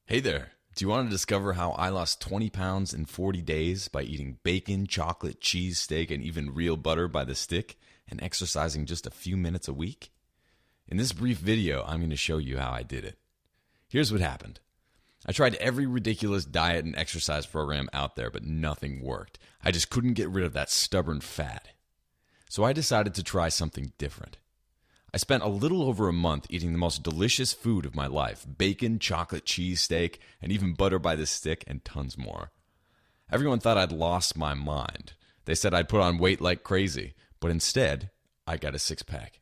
Hey there. Do you want to discover how I lost 20 pounds in 40 days by eating bacon, chocolate, cheese, steak, and even real butter by the stick and exercising just a few minutes a week? In this brief video, I'm going to show you how I did it. Here's what happened. I tried every ridiculous diet and exercise program out there, but nothing worked. I just couldn't get rid of that stubborn fat. So I decided to try something different. I spent a little over a month eating the most delicious food of my life: bacon, chocolate, cheese, steak, and even butter by the stick, and tons more. Everyone thought I'd lost my mind. They said I'd put on weight like crazy, but instead, I got a six-pack.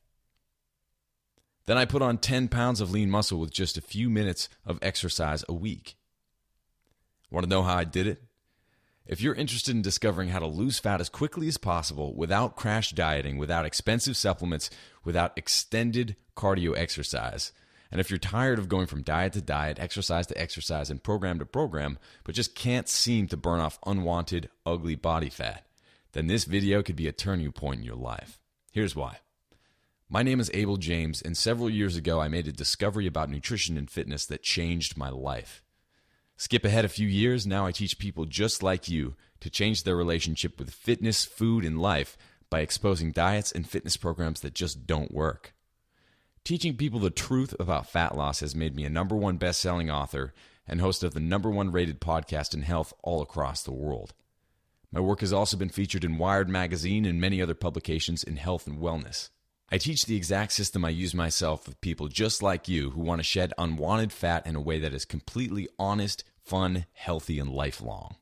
Then I put on 10 pounds of lean muscle with just a few minutes of exercise a week. Want to know how I did it? If you're interested in discovering how to lose fat as quickly as possible without crash dieting, without expensive supplements, without extended cardio exercise, and if you're tired of going from diet to diet, exercise to exercise, and program to program, but just can't seem to burn off unwanted, ugly body fat, then this video could be a turning point in your life. Here's why. My name is Abel James, and several years ago I made a discovery about nutrition and fitness that changed my life. Skip ahead a few years, now I teach people just like you to change their relationship with fitness, food, and life by exposing diets and fitness programs that just don't work. Teaching people the truth about fat loss has made me a #1 best-selling author and host of the #1 rated podcast in health all across the world. My work has also been featured in Wired magazine and many other publications in health and wellness. I teach the exact system I use myself with people just like you who want to shed unwanted fat in a way that is completely honest, fun, healthy, and lifelong.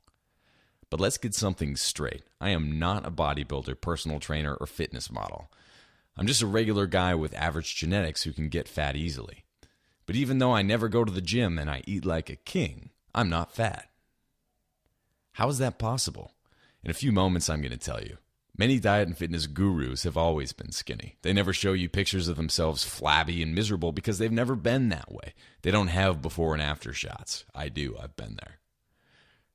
But let's get something straight. I am not a bodybuilder, personal trainer, or fitness model. I'm just a regular guy with average genetics who can get fat easily. But even though I never go to the gym and I eat like a king, I'm not fat. How is that possible? In a few moments, I'm going to tell you. Many diet and fitness gurus have always been skinny. They never show you pictures of themselves flabby and miserable because they've never been that way. They don't have before and after shots. I do. I've been there.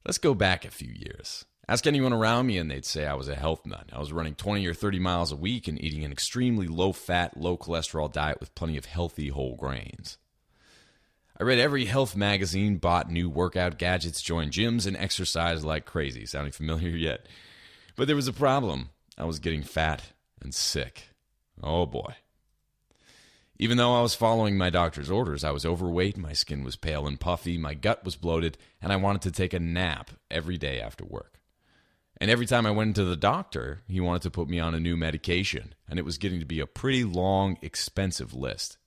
Let's go back a few years. Ask anyone around me and they'd say I was a health nut. I was running 20 or 30 miles a week and eating an extremely low-fat, low-cholesterol diet with plenty of healthy whole grains. I read every health magazine, bought new workout gadgets, joined gyms, and exercised like crazy. Sounding familiar yet? But there was a problem. I was getting fat and sick. Oh boy. Even though I was following my doctor's orders, I was overweight, my skin was pale and puffy, my gut was bloated, and I wanted to take a nap every day after work. And every time I went into the doctor, he wanted to put me on a new medication, and it was getting to be a pretty long, expensive list.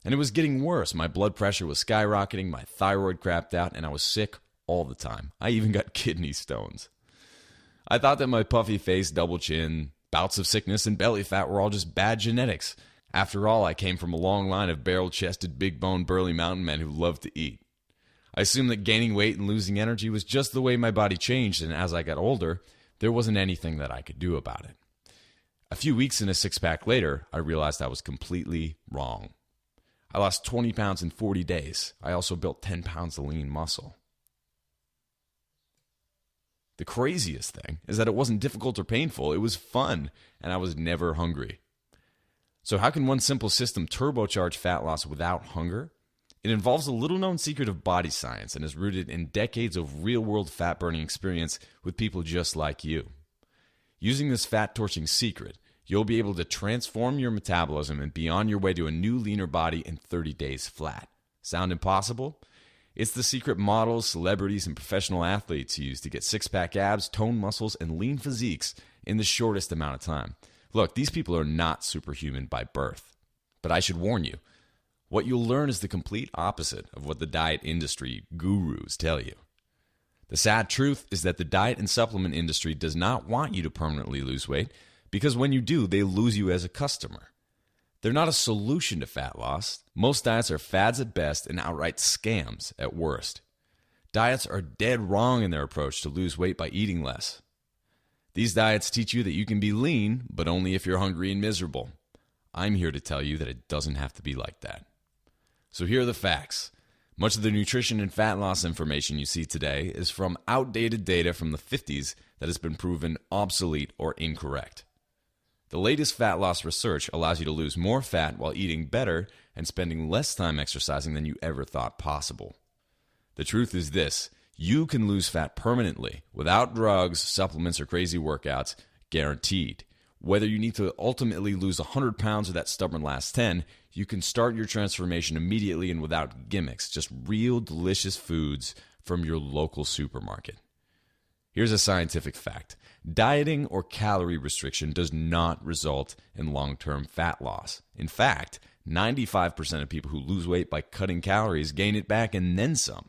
And it was getting worse. My blood pressure was skyrocketing, my thyroid crapped out, and I was sick all the time. I even got kidney stones. I thought that my puffy face, double chin, bouts of sickness, and belly fat were all just bad genetics. After all, I came from a long line of barrel-chested, big-boned, burly mountain men who loved to eat. I assumed that gaining weight and losing energy was just the way my body changed, and as I got older, there wasn't anything that I could do about it. A few weeks and a six-pack later, I realized I was completely wrong. I lost 20 pounds in 40 days. I also built 10 pounds of lean muscle. The craziest thing is that it wasn't difficult or painful. It was fun, and I was never hungry. So how can one simple system turbocharge fat loss without hunger? It involves a little-known secret of body science and is rooted in decades of real-world fat-burning experience with people just like you. Using this fat-torching secret, you'll be able to transform your metabolism and be on your way to a new, leaner body in 30 days flat. Sound impossible? It's the secret models, celebrities, and professional athletes use to get six-pack abs, toned muscles, and lean physiques in the shortest amount of time. Look, these people are not superhuman by birth. But I should warn you, what you'll learn is the complete opposite of what the diet industry gurus tell you. The sad truth is that the diet and supplement industry does not want you to permanently lose weight because when you do, they lose you as a customer. They're not a solution to fat loss. Most diets are fads at best and outright scams at worst. Diets are dead wrong in their approach to lose weight by eating less. These diets teach you that you can be lean, but only if you're hungry and miserable. I'm here to tell you that it doesn't have to be like that. So here are the facts. Much of the nutrition and fat loss information you see today is from outdated data from the 50s that has been proven obsolete or incorrect. The latest fat loss research allows you to lose more fat while eating better and spending less time exercising than you ever thought possible. The truth is this: you can lose fat permanently without drugs, supplements, or crazy workouts, guaranteed. Whether you need to ultimately lose 100 pounds or that stubborn last 10, you can start your transformation immediately and without gimmicks, just real delicious foods from your local supermarket. Here's a scientific fact. Dieting or calorie restriction does not result in long-term fat loss. In fact, 95% of people who lose weight by cutting calories gain it back and then some.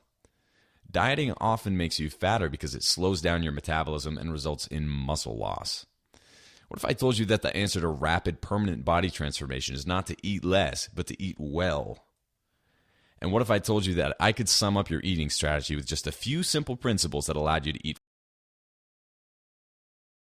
Dieting often makes you fatter because it slows down your metabolism and results in muscle loss. What if I told you that the answer to rapid, permanent body transformation is not to eat less, but to eat well? And what if I told you that I could sum up your eating strategy with just a few simple principles that allowed you to eat